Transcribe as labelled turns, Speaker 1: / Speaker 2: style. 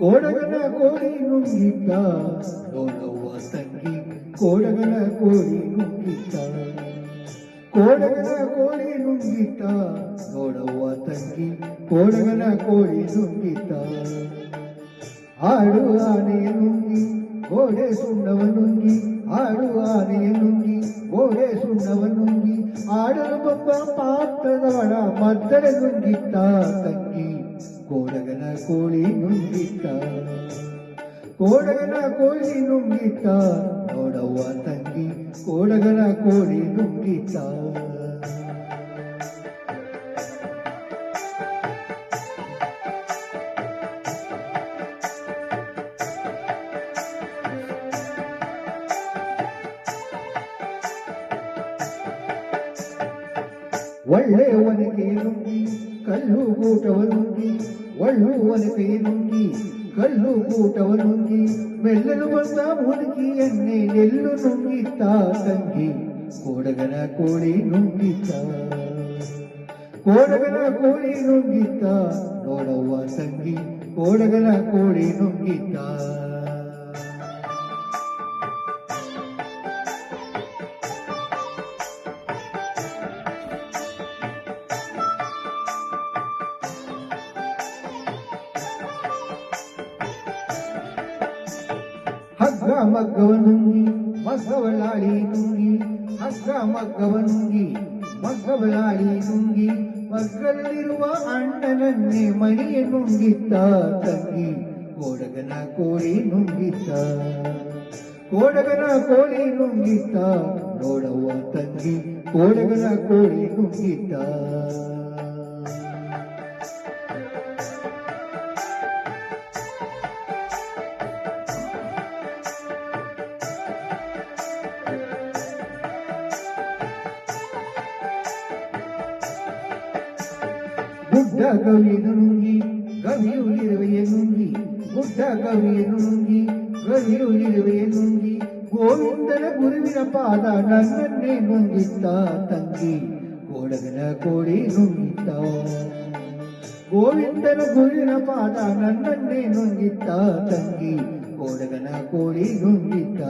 Speaker 1: ಕೋಡಗನ ಕೋಳಿ ನುಂಗಿದ್ದ ನೋಡವ್ವ ತಂಗಿ ಕೋಡಗನ ಕೋಳಿ ನುಂಗಿದ್ದ ಕೋಡಗನ ಕೋಳಿ ನುಂಗಿದ್ದ ನೋಡವ್ವ ತಂಗಿ ಕೋಡಗನ ಕೋಳಿ ನುಂಗಿದ್ದ ಆಡು ಆನೆಯ ನುಂಗಿ ಗೋಡೆ ಸುಣ್ಣವ ನುಂಗಿ ಆಡು ಆನೆಯ ನುಂಗಿ ಗೋಡೆ ಸುಣ್ಣವ ನುಂಗಿ ಆಡಲು ಬೊಬ್ಬ ಪಾತ್ರದವಳ ಮದ್ದಳೆ ನುಂಗಿದ್ದ ತಂಗಿ ಕೋಡಗನ ಕೋಳಿ ನುಂಗಿದ್ದ ಕೋಡಗನ ಕೋಳಿ ನುಂಗಿದ್ದ ನೋಡವ್ವ ತಂಗಿ ಕೋಡಗನ ಕೋಳಿ ನುಂಗಿದ್ದ ಒಳ್ಳೆಯವನಿಗೆ ನುಂಗಿ ಕಲ್ಲು ಗೂಟವ ನುಂಗಿ ಒಳ್ಳುವನಿಗೆ ನುಂಗಿ ಕಲ್ಲು ಗೂಟವ ನುಂಗಿ ಮೆಲ್ಲಲು ಬಂದ ಮುದುಕಿಯನ್ನೇ ಎಲ್ಲು ನುಂಗಿತ್ತ ತಂಗಿ ಕೋಡಗನ ಕೋಳಿ ನುಂಗಿತ್ತ ಕೋಡಗನ ಕೋಳಿ ನುಂಗಿತ್ತ ನೋಡವ್ವ ತಂಗಿ ಕೋಡಗನ ಕೋಳಿ ನುಂಗಿತ್ತ ಹಗ್ಗ ಮಗ್ಗವ ನುಂಗಿ ಮಗ್ಗವಲಾಳಿ ನುಂಗಿ ಹಗ್ಗ ಮಗ್ಗವ ನುಂಗಿ ಮಗ್ಗವಲಾಳಿ ನುಂಗಿ ಮಗ್ಗದಲ್ಲಿರುವ ಅಣ್ಣನನ್ನೇ ಮಣಿಯ ನುಂಗಿತ್ತ ತಂಗಿ ಕೋಡಗನ ಕೋಳಿ ನುಂಗಿತ್ತ ಕೋಡಗನ ಕೋಳಿ ನುಂಗಿತ್ತ ನೋಡವ್ವ ತಂಗಿ ಕೋಡಗನ ಕೋಳಿ ನುಂಗಿತ್ತ ಗುಡ್ಡ ಗವಿಯನ್ನು ನುಂಗಿ ಗವಿಯು ಇರುವೆಯ ನುಂಗಿ ಗುಡ್ಡ ಗವಿಯನ್ನು ನುಂಗಿ ಗವಿಯು ಇರುವೆಯ ನುಂಗಿ ಗೋವಿಂದನ ಗುರುವಿನ ಪಾದ ನನ್ನನ್ನೇ ನುಂಗಿತ್ತ ತಂಗಿ ಕೋಡಗನ ಕೋಳಿ ನುಂಗಿತ್ತ ಗೋವಿಂದನ ಗುರುವಿನ ಪಾದ ನನ್ನನ್ನೇ ನುಂಗಿತ್ತ ತಂಗಿ ಕೋಡಗನ ಕೋಳಿ ನುಂಗಿತ್ತ